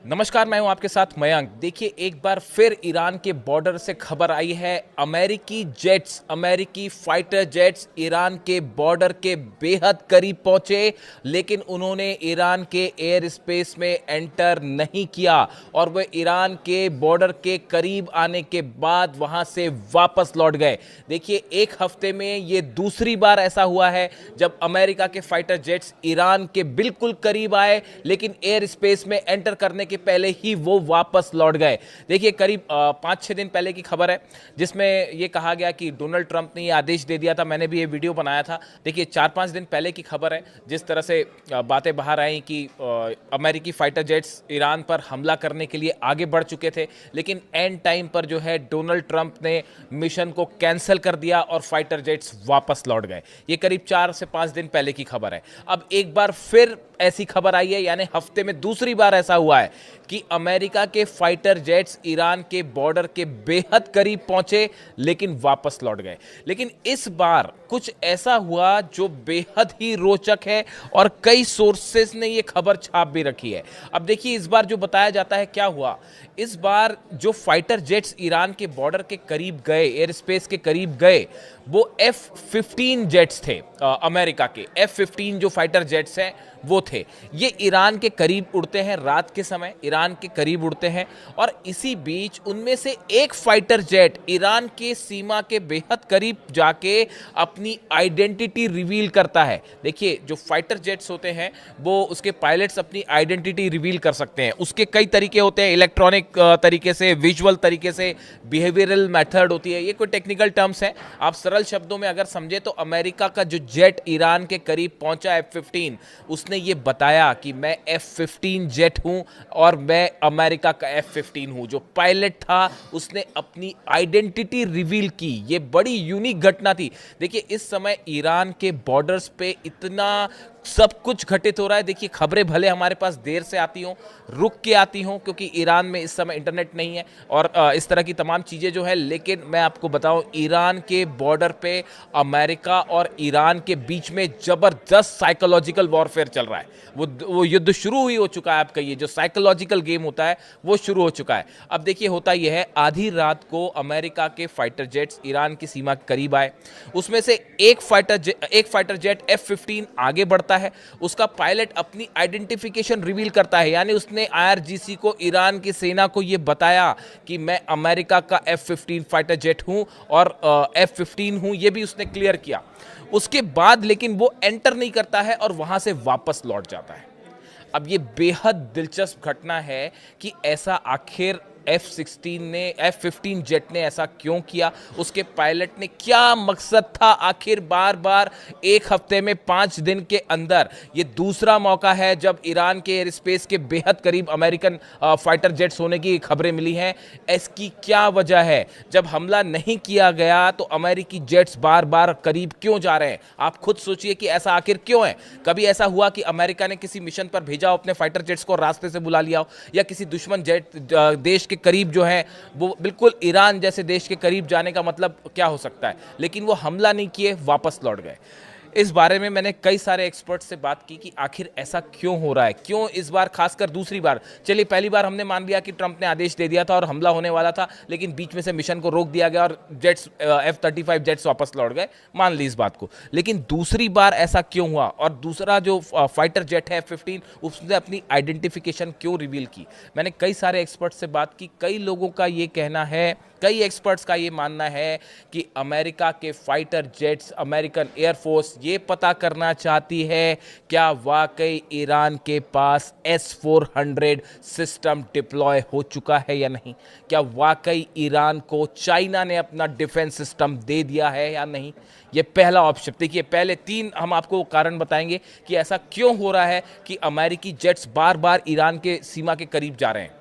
नमस्कार, मैं हूं आपके साथ मयंक। देखिए, एक बार फिर ईरान के बॉर्डर से खबर आई है। अमेरिकी फाइटर जेट्स ईरान के बॉर्डर के बेहद करीब पहुंचे, लेकिन उन्होंने ईरान के एयर स्पेस में एंटर नहीं किया और वे ईरान के बॉर्डर के करीब आने के बाद वहां से वापस लौट गए। देखिए, एक हफ्ते में ये दूसरी बार ऐसा हुआ है जब अमेरिका के फाइटर जेट्स ईरान के बिल्कुल करीब आए, लेकिन एयर स्पेस में एंटर करने के पहले ही वो वापस लौट गए। देखिए, करीब 5-6 दिन पहले की खबर है जिसमें ये कहा गया कि डोनाल्ड ट्रंप ने ये आदेश दे दिया था। मैंने भी ये वीडियो बनाया था। देखिए, 4-5 दिन पहले की खबर है जिस तरह से बातें बाहर आई कि अमेरिकी फाइटर जेट्स ईरान पर हमला करने के लिए आगे बढ़ चुके थे, लेकिन एंड टाइम पर जो है डोनाल्ड ट्रंप ने मिशन को कैंसिल कर दिया और फाइटर जेट्स वापस लौट गए। ये करीब 4 से 5 दिन पहले की खबर है। अब एक बार फिर ऐसी खबर आई है, यानी हफ्ते में दूसरी बार ऐसा हुआ है कि अमेरिका के फाइटर जेट्स ईरान के बॉर्डर के बेहद करीब पहुंचे लेकिन वापस लौट गए। लेकिन इस बार कुछ ऐसा हुआ जो बेहद ही रोचक है और कई सोर्सेस ने यह खबर छाप भी रखी है। अब देखिए, इस बार जो बताया जाता है क्या हुआ। इस बार जो फाइटर जेट्स ईरान के बॉर्डर के करीब गए, एयर स्पेस के करीब गए, वो F-15 जेट्स थे। अमेरिका के F-15 जो फाइटर जेट्स हैं वो थे। ये ईरान के करीब उड़ते हैं, रात के समय ईरान के करीब उड़ते हैं और इसी बीच उनमें से एक फाइटर जेट ईरान के सीमा के बेहद करीब जाके अपनी आइडेंटिटी रिवील करता है। देखिए, जो फाइटर जेट्स होते हैं वो उसके पायलट्स अपनी आइडेंटिटी रिवील कर सकते हैं। उसके कई तरीके होते हैं, इलेक्ट्रॉनिक तरीके से, विजुअल तरीके से, बिहेवियरल मेथड होती है। ये कोई टेक्निकल टर्म्स हैं। आप सरल शब्दों में अगर समझे तो अमेरिका का जो जेट ईरान के करीब पहुंचा F-15, उसने ये बताया कि मैं F-15 जेट हूं और मैं अमेरिका का F-15 हूं। जो पायलट था उसने अपनी आइडेंटिटी रिवील की। ये बड़ी यूनिक घटना थी। देखिए, इस समय ईरान के बॉर्डर्स पे इतना सब कुछ घटित हो रहा है। देखिए, खबरें भले हमारे पास देर से आती हों, रुक के आती हों, क्योंकि ईरान में इस समय इंटरनेट नहीं है और इस तरह की तमाम चीज़ें जो है, लेकिन मैं आपको बताऊं, ईरान के बॉर्डर पे अमेरिका और ईरान के बीच में ज़बरदस्त साइकोलॉजिकल वॉरफेयर चल रहा है। वो युद्ध शुरू ही हो चुका है। आपका ये जो साइकोलॉजिकल गेम होता है वो शुरू हो चुका है। अब देखिए, होता यह है, आधी रात को अमेरिका के फाइटर जेट्स ईरान की सीमा के करीब आए। उसमें से एक फाइटर जेट F-15 आगे बढ़ता है। उसका पायलट अपनी आइडेंटिफिकेशन रिवील करता है, यानी उसने IRGC को, ईरान की सेना को यह बताया कि मैं अमेरिका का F-15 फाइटर जेट हूं और F-15 हूं। यह भी उसने क्लियर किया। उसके बाद लेकिन वो एंटर नहीं करता है और वहां से वापस लौट जाता है। अब ये बेहद दिलचस्प घटना है कि ऐसा आखिर F-15 जेट ने ऐसा क्यों किया। उसके पायलट ने क्या मकसद था आखिर। बार बार एक हफ्ते में 5 दिन के अंदर ये दूसरा मौका है जब ईरान के एयर स्पेस के बेहद करीब अमेरिकन फाइटर जेट्स होने की खबरें मिली हैं। इसकी क्या वजह है? जब हमला नहीं किया गया तो अमेरिकी जेट्स बार बार करीब क्यों जा रहे हैं? आप खुद सोचिए कि ऐसा आखिर क्यों है। कभी ऐसा हुआ कि अमेरिका ने किसी मिशन पर भेजा हो अपने फाइटर जेट्स को, रास्ते से बुला लिया हो, या किसी दुश्मन जेट देश के करीब जो है वो बिल्कुल ईरान जैसे देश के करीब जाने का मतलब क्या हो सकता है? लेकिन वो हमला नहीं किए, वापस लौट गए। इस बारे में मैंने कई सारे एक्सपर्ट्स से बात की कि आखिर ऐसा क्यों हो रहा है, क्यों इस बार, खासकर दूसरी बार। चलिए, पहली बार हमने मान लिया कि ट्रंप ने आदेश दे दिया था और हमला होने वाला था, लेकिन बीच में से मिशन को रोक दिया गया और जेट्स F-35 जेट्स वापस लौट गए। मान ली इस बात को। लेकिन दूसरी बार ऐसा क्यों हुआ? और दूसरा जो फाइटर जेट है F-15, उसने अपनी आइडेंटिफिकेशन क्यों रिवील की? मैंने कई सारे एक्सपर्ट्स से बात की। कई लोगों का ये कहना है, कई एक्सपर्ट्स का ये मानना है कि अमेरिका के फाइटर जेट्स, अमेरिकन एयरफोर्स ये पता करना चाहती है क्या वाकई ईरान के पास S-400 सिस्टम डिप्लॉय हो चुका है या नहीं। क्या वाकई ईरान को चाइना ने अपना डिफेंस सिस्टम दे दिया है या नहीं। ये पहला ऑप्शन। देखिए, पहले 3 हम आपको कारण बताएंगे कि ऐसा क्यों हो रहा है कि अमेरिकी जेट्स बार बार ईरान के सीमा के करीब जा रहे हैं।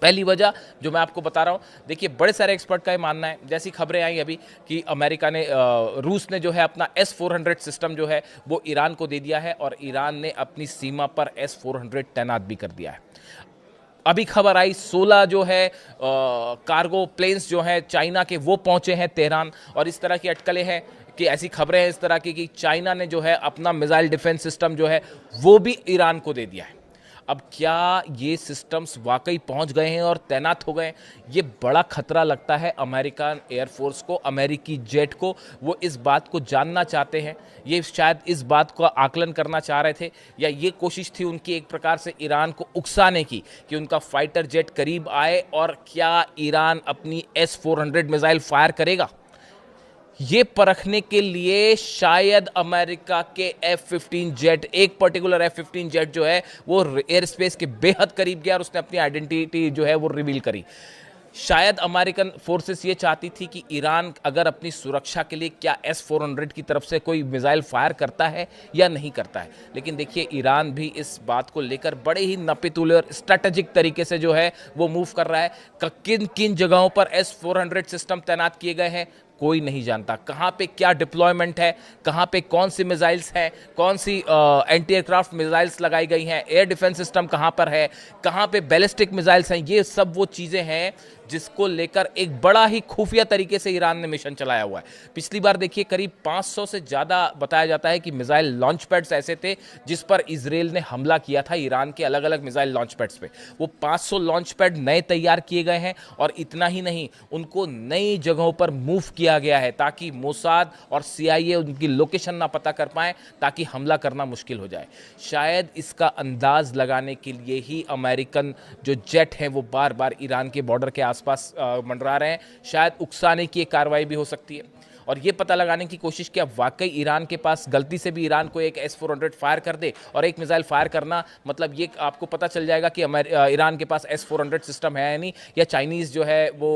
पहली वजह जो मैं आपको बता रहा हूं, देखिए, बड़े सारे एक्सपर्ट का ये मानना है, जैसी खबरें आई अभी कि अमेरिका ने, रूस ने जो है अपना S-400 सिस्टम जो है वो ईरान को दे दिया है और ईरान ने अपनी सीमा पर S-400 तैनात भी कर दिया है। अभी खबर आई 16 जो है कार्गो प्लेन्स जो है चाइना के, वो पहुंचे हैं तेहरान। और इस तरह की अटकलें हैं कि ऐसी खबरें हैं इस तरह की कि चाइना ने जो है अपना मिसाइल डिफेंस सिस्टम जो है वो भी ईरान को दे दिया है। अब क्या ये सिस्टम्स वाकई पहुंच गए हैं और तैनात हो गए हैं? ये बड़ा खतरा लगता है अमेरिकन एयरफोर्स को, अमेरिकी जेट को। वो इस बात को जानना चाहते हैं, ये शायद इस बात का आकलन करना चाह रहे थे, या ये कोशिश थी उनकी एक प्रकार से ईरान को उकसाने की कि उनका फाइटर जेट करीब आए और क्या ईरान अपनी S-400 मिसाइल फायर करेगा। ये परखने के लिए शायद अमेरिका के F-15 जेट, एक पर्टिकुलर F-15 जेट जो है वो एयर स्पेस के बेहद करीब गया और उसने अपनी आइडेंटिटी जो है वो रिवील करी। शायद अमेरिकन फोर्सेस ये चाहती थी कि ईरान अगर अपनी सुरक्षा के लिए क्या S-400 की तरफ से कोई मिसाइल फायर करता है या नहीं करता है। लेकिन देखिए, ईरान भी इस बात को लेकर बड़े ही नपीतुले और स्ट्रैटेजिक तरीके से जो है वो मूव कर रहा है। किन किन जगहों पर S-400 सिस्टम तैनात किए गए हैं कोई नहीं जानता, कहाँ पे क्या डिप्लॉयमेंट है, कहाँ पे कौन सी मिसाइल्स हैं, कौन सी एंटी एयरक्राफ्ट मिसाइल्स लगाई गई हैं, एयर डिफेंस सिस्टम कहाँ पर है, कहाँ पे बैलिस्टिक मिसाइल्स हैं। ये सब वो चीज़ें हैं जिसको लेकर एक बड़ा ही खुफिया तरीके से ईरान ने मिशन चलाया हुआ है। पिछली बार देखिए करीब 500 से ज़्यादा बताया जाता है कि मिसाइल लॉन्च पैड्स ऐसे थे जिस पर इजराइल ने हमला किया था ईरान के अलग अलग मिसाइल लॉन्च पैड्स पे। वो 500 लॉन्च पैड नए तैयार किए गए हैं और इतना ही नहीं, उनको नई जगहों पर मूव किया गया है ताकि मोसाद और CIA उनकी लोकेशन ना पता कर पाएं, ताकि हमला करना मुश्किल हो जाए। शायद इसका अंदाज लगाने के लिए ही अमेरिकन जो जेट हैं वो बार बार ईरान के बॉर्डर के आसपास मंडरा रहे हैं। शायद उकसाने की एक कार्रवाई भी हो सकती है और ये पता लगाने की कोशिश कि अब वाकई ईरान के पास गलती से भी ईरान को एक S-400 फायर कर दे, और एक मिसाइल फायर करना मतलब ये आपको पता चल जाएगा कि ईरान के पास S-400 सिस्टम है या नहीं, या चाइनीज़ जो है वो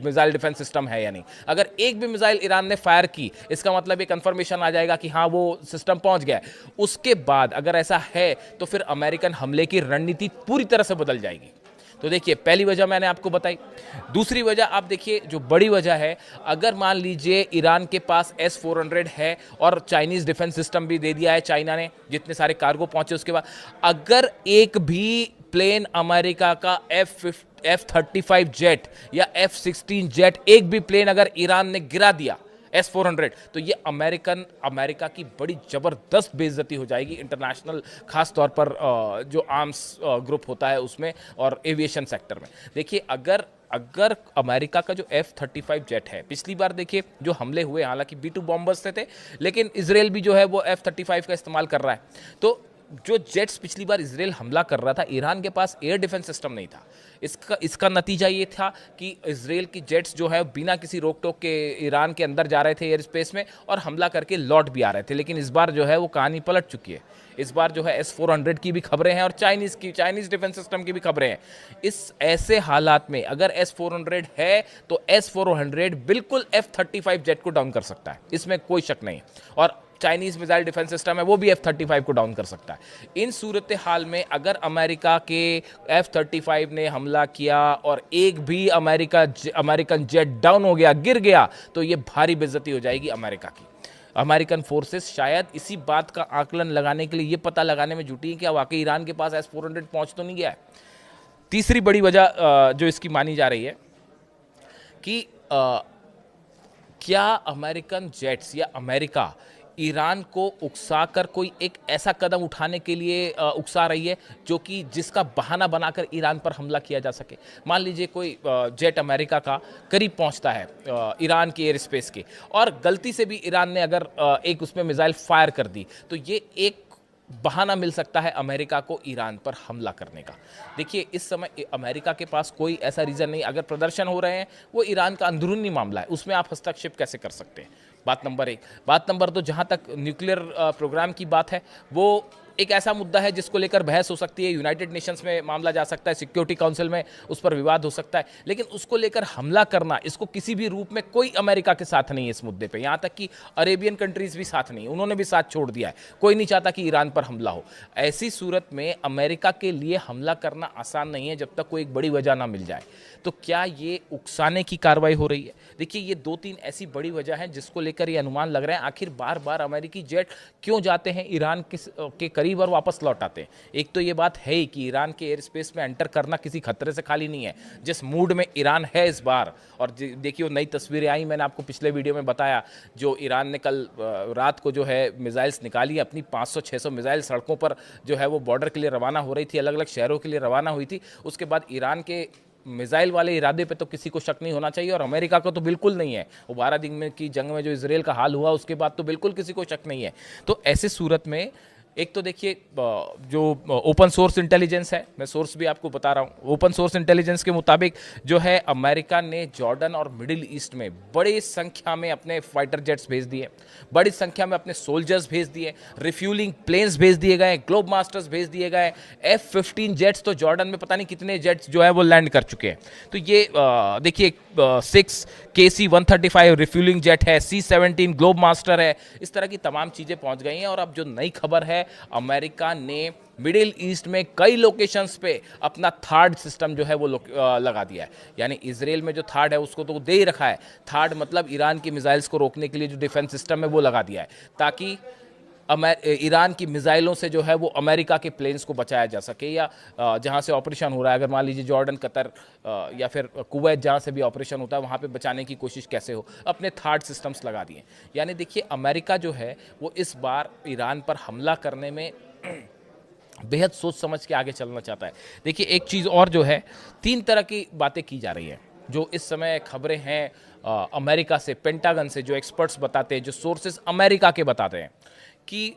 मिसाइल डिफेंस सिस्टम है या नहीं। अगर एक भी मिसाइल ईरान ने फायर की, इसका मतलब ये कंफर्मेशन आ जाएगा कि हाँ वो सिस्टम पहुंच गया है। उसके बाद अगर ऐसा है तो फिर अमेरिकन हमले की रणनीति पूरी तरह से बदल जाएगी। तो देखिए, पहली वजह मैंने आपको बताई। दूसरी वजह आप देखिए, जो बड़ी वजह है, अगर मान लीजिए ईरान के पास S-400 है और चाइनीज़ डिफेंस सिस्टम भी दे दिया है चाइना ने, जितने सारे कार्गो पहुंचे उसके बाद, अगर एक भी प्लेन अमेरिका का F-35 जेट या F-16 जेट, एक भी प्लेन अगर ईरान ने गिरा दिया S-400, तो ये अमेरिका की बड़ी ज़बरदस्त बेइज्जती हो जाएगी इंटरनेशनल, खास तौर पर जो आर्म्स ग्रुप होता है उसमें और एविएशन सेक्टर में। देखिए, अगर अमेरिका का जो F-35 जेट है, पिछली बार देखिए जो हमले हुए, हालांकि B-2 बॉम्बर्स थे, लेकिन इजराइल भी जो है वो F-35 का इस्तेमाल कर रहा है। तो जो जेट्स पिछली बार इजराइल हमला कर रहा था, ईरान के पास एयर डिफेंस सिस्टम नहीं था। इसका नतीजा ये था कि इजराइल की जेट्स जो है बिना किसी रोक टोक के ईरान के अंदर जा रहे थे एयर स्पेस में और हमला करके लौट भी आ रहे थे। लेकिन इस बार जो है वो कहानी पलट चुकी है। इस बार जो है S-400 की भी खबरें हैं और चाइनीज़ डिफेंस सिस्टम की भी खबरें हैं। इस ऐसे हालात में अगर S-400 है तो S-400 बिल्कुल F-35 जेट को डाउन कर सकता है, इसमें कोई शक नहीं। और चाइनीज़ मिसाइल डिफेंस सिस्टम है वो भी F-35 को डाउन कर सकता है। इन सूरत हाल में अगर अमेरिका के F-35 ने हमला किया और एक भी अमेरिकन जेट डाउन हो गया, गिर गया, तो ये भारी बेइज्जती हो जाएगी अमेरिका की। अमेरिकन फोर्सेस शायद इसी बात का आकलन लगाने के लिए ये पता लगाने में जुटी है कि वाकई ईरान के पास S-400 पहुंच तो नहीं गया है। तीसरी बड़ी वजह जो इसकी मानी जा रही है कि क्या अमेरिकन जेट्स या अमेरिका ईरान को उकसाकर कोई एक ऐसा कदम उठाने के लिए उकसा रही है जो कि जिसका बहाना बनाकर ईरान पर हमला किया जा सके। मान लीजिए कोई जेट अमेरिका का करीब पहुंचता है ईरान के एयर स्पेस के, और गलती से भी ईरान ने अगर एक उसमें मिसाइल फायर कर दी, तो ये एक बहाना मिल सकता है अमेरिका को ईरान पर हमला करने का। देखिए, इस समय अमेरिका के पास कोई ऐसा रीज़न नहीं। अगर प्रदर्शन हो रहे हैं वो ईरान का अंदरूनी मामला है, उसमें आप हस्तक्षेप कैसे कर सकते हैं, बात नंबर एक। बात नंबर दो, जहाँ तक न्यूक्लियर प्रोग्राम की बात है, वो एक ऐसा मुद्दा है जिसको लेकर बहस हो सकती है, यूनाइटेड नेशंस में मामला जा सकता है, सिक्योरिटी काउंसिल में उस पर विवाद हो सकता है, लेकिन उसको लेकर हमला करना, इसको किसी भी रूप में कोई अमेरिका के साथ नहीं है इस मुद्दे पे। यहाँ तक कि अरेबियन कंट्रीज भी साथ नहीं, उन्होंने भी साथ छोड़ दिया है। कोई नहीं चाहता कि ईरान पर हमला हो। ऐसी सूरत में अमेरिका के लिए हमला करना आसान नहीं है जब तक कोई एक बड़ी वजह ना मिल जाए। तो क्या ये उकसाने की कार्रवाई हो रही है? देखिए, ये 2-3 ऐसी बड़ी वजह हैं जिसको लेकर ये अनुमान लग रहे हैं आखिर बार बार अमेरिकी जेट क्यों जाते हैं ईरान के करीब और वापस लौट आते हैं। एक तो ये बात है ही कि ईरान के एयर स्पेस में एंटर करना किसी खतरे से खाली नहीं है, जिस मूड में ईरान है इस बार। और देखिए वो नई तस्वीरें आई, मैंने आपको पिछले वीडियो में बताया, जो ईरान ने कल रात को जो है मिसाइल्स निकाली, अपनी 500-600 मिसाइल सड़कों पर जो है वो बॉर्डर के लिए रवाना हो रही थी, अलग अलग शहरों के लिए रवाना हुई थी। उसके बाद ईरान के मिसाइल वाले इरादे पे तो किसी को शक नहीं होना चाहिए, और अमेरिका को तो बिल्कुल नहीं है। वो 12 दिन में की जंग में जो इसराइल का हाल हुआ उसके बाद तो बिल्कुल किसी को शक नहीं है। तो ऐसे सूरत में एक तो देखिए जो ओपन सोर्स इंटेलिजेंस है, मैं सोर्स भी आपको बता रहा हूँ, ओपन सोर्स इंटेलिजेंस के मुताबिक जो है अमेरिका ने जॉर्डन और मिडिल ईस्ट में बड़ी संख्या में अपने फाइटर जेट्स भेज दिए, बड़ी संख्या में अपने सोल्जर्स भेज दिए, रिफ्यूलिंग प्लेन्स भेज दिए गए, ग्लोब मास्टर्स भेज दिए गए, F-15 जेट्स, तो जॉर्डन में पता नहीं कितने जेट्स जो है वो लैंड कर चुके हैं। तो ये देखिए 6 KC-135 रिफ्यूलिंग जेट है, C-17 ग्लोब मास्टर है, इस तरह की तमाम चीज़ें पहुंच गई हैं। और अब जो नई खबर है, अमेरिका ने मिडिल ईस्ट में कई लोकेशंस पे अपना थर्ड सिस्टम जो है वो लगा दिया है। यानी इसराइल में जो थर्ड है उसको तो दे ही रखा है, थर्ड मतलब ईरान की मिसाइल्स को रोकने के लिए जो डिफेंस सिस्टम है वो लगा दिया है, ताकि ईरान की मिसाइलों से जो है वो अमेरिका के प्लेन्स को बचाया जा सके, या जहां से ऑपरेशन हो रहा है, अगर मान लीजिए जॉर्डन, कतर या फिर कुवैत जहां से भी ऑपरेशन होता है वहां पे बचाने की कोशिश कैसे हो, अपने थर्ड सिस्टम्स लगा दिए। यानी देखिए अमेरिका जो है वो इस बार ईरान पर हमला करने में बेहद सोच समझ के आगे चलना चाहता है। देखिए एक चीज़ और जो है, 3 तरह की बातें की जा रही हैं जो इस समय खबरें हैं अमेरिका से, पेंटागन से, जो एक्सपर्ट्स बताते हैं, जो सोर्सेस अमेरिका के बताते हैं कि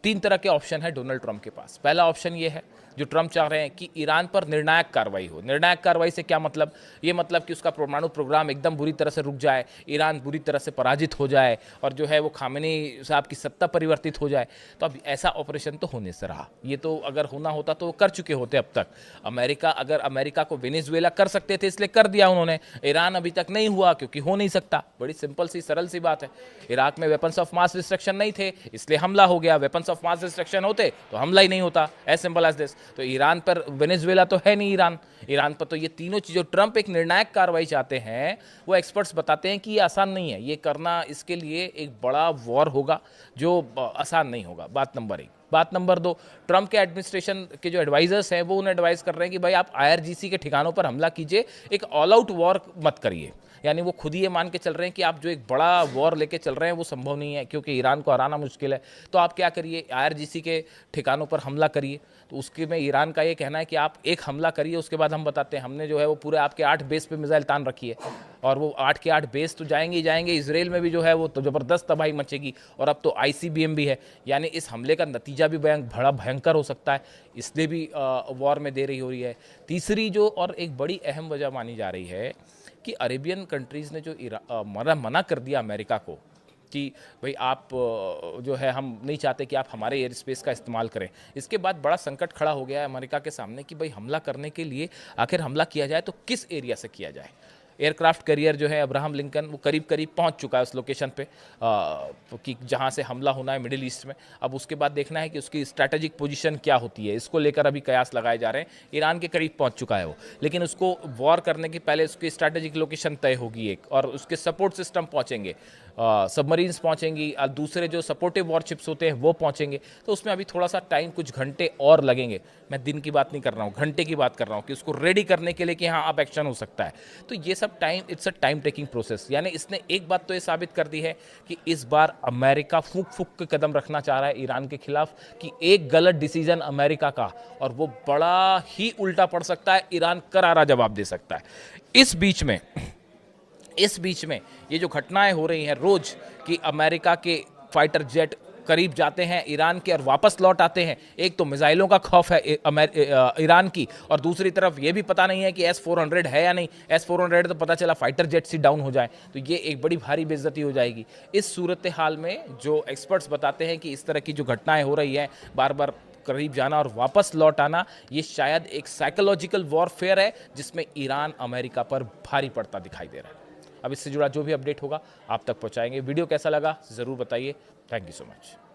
3 तरह के ऑप्शन है डोनाल्ड ट्रंप के पास। पहला ऑप्शन ये है जो ट्रंप चाह रहे हैं कि ईरान पर निर्णायक कार्रवाई हो। निर्णायक कार्रवाई से क्या मतलब? ये मतलब कि उसका परमाणु प्रोग्राम एकदम बुरी तरह से रुक जाए, ईरान बुरी तरह से पराजित हो जाए और जो है वो खामेनी साहब की सत्ता परिवर्तित हो जाए। तो अब ऐसा ऑपरेशन तो होने से रहा, ये तो अगर होना होता तो वो कर चुके होते अब तक। अमेरिका को वेनेजुएला कर सकते थे इसलिए कर दिया उन्होंने, ईरान अभी तक नहीं हुआ क्योंकि हो नहीं सकता। बड़ी सिंपल सी सरल सी बात है। इराक में वेपन्स ऑफ मास डिस्ट्रक्शन नहीं थे इसलिए हमला हो गया, वेपन्स ऑफ मास डिस्ट्रक्शन होते तो हमला ही नहीं होता, एज सिंपल एज दिस। तो ईरान पर, वेनेजुएला तो है नहीं ईरान पर, तो ये तीनों चीज़ों, ट्रंप एक निर्णायक कार्रवाई चाहते हैं। वो एक्सपर्ट्स बताते हैं कि ये आसान नहीं है, ये करना, इसके लिए एक बड़ा वॉर होगा जो आसान नहीं होगा। बात नंबर 1। बात नंबर 2, ट्रंप के एडमिनिस्ट्रेशन के जो एडवाइजर्स हैं वो उन्हें एडवाइस कर रहे हैं कि भाई आप IRGC के ठिकानों पर हमला कीजिए, एक ऑल आउट वॉर मत करिए। यानी वो खुद ही ये मान के चल रहे हैं कि आप जो एक बड़ा वॉर लेके चल रहे हैं वो संभव नहीं है क्योंकि ईरान को हराना मुश्किल है। तो आप क्या करिए, IRGC के ठिकानों पर हमला करिए। तो उसके में ईरान का ये कहना है कि आप एक हमला करिए, उसके बाद हम बताते हैं। हमने जो है वो पूरे आपके 8 बेस पे मिसाइल तान रखी है, और वो 8 के 8 बेस तो जाएंगे ही जाएंगे। इसराइल में भी जो है वो तो ज़बरदस्त तबाही मचेगी, और अब तो ICBM भी है। यानी इस हमले का नतीजा भी बड़ा भयंकर हो सकता है, इसलिए भी वॉर में देरी हो रही है। तीसरी जो और एक बड़ी अहम वजह मानी जा रही है कि अरेबियन कंट्रीज़ ने जो मना कर दिया अमेरिका को कि भाई आप जो है, हम नहीं चाहते कि आप हमारे एयर स्पेस का इस्तेमाल करें। इसके बाद बड़ा संकट खड़ा हो गया है अमेरिका के सामने कि भाई हमला करने के लिए आखिर हमला किया जाए तो किस एरिया से किया जाए। एयरक्राफ्ट कैरियर जो है अब्राहम लिंकन, वो करीब करीब पहुंच चुका है उस लोकेशन पे कि जहां से हमला होना है मिडिल ईस्ट में। अब उसके बाद देखना है कि उसकी स्ट्रैटेजिक पोजीशन क्या होती है, इसको लेकर अभी कयास लगाए जा रहे हैं। ईरान के करीब पहुंच चुका है वो, लेकिन उसको वॉर करने के पहले उसकी स्ट्रैटेजिक लोकेशन तय होगी एक, और उसके सपोर्ट सिस्टम पहुंचेंगे, सबमरीन्स पहुंचेंगी, दूसरे जो सपोर्टिव वॉरशिप्स होते हैं वो पहुंचेंगे। तो उसमें अभी थोड़ा सा टाइम, कुछ घंटे और लगेंगे। मैं दिन की बात नहीं कर रहा हूँ, घंटे की बात कर रहा हूँ कि उसको रेडी करने के लिए कि हाँ अब एक्शन हो सकता है। तो ये सब time, it's a time taking process. यानी इसने एक बात तो ये साबित कर दी है कि इस बार अमेरिका फूक फूक के कदम रखना चाह रहा है ईरान के खिलाफ, कि एक गलत डिसीजन अमेरिका का और वो बड़ा ही उल्टा पड़ सकता है, ईरान करारा जवाब दे सकता है। इस बीच में ये जो घटनाएं हो रही हैं रोज, कि अमेरिका के फाइटर जेट करीब जाते हैं ईरान के और वापस लौट आते हैं। एक तो मिसाइलों का खौफ है ईरान की, और दूसरी तरफ ये भी पता नहीं है कि S-400 है या नहीं। S-400 तो पता चला फाइटर जेट्स ही डाउन हो जाए तो ये एक बड़ी भारी बेइज्जती हो जाएगी। इस सूरत हाल में जो एक्सपर्ट्स बताते हैं कि इस तरह की जो घटनाएं हो रही हैं, बार बार करीब जाना और वापस लौट आना, ये शायद एक साइकोलॉजिकल वॉरफेयर है जिसमें ईरान अमेरिका पर भारी पड़ता दिखाई दे रहा है। अब इससे जुड़ा जो भी अपडेट होगा आप तक पहुंचाएंगे। वीडियो कैसा लगा ज़रूर बताइए। Thank you so much.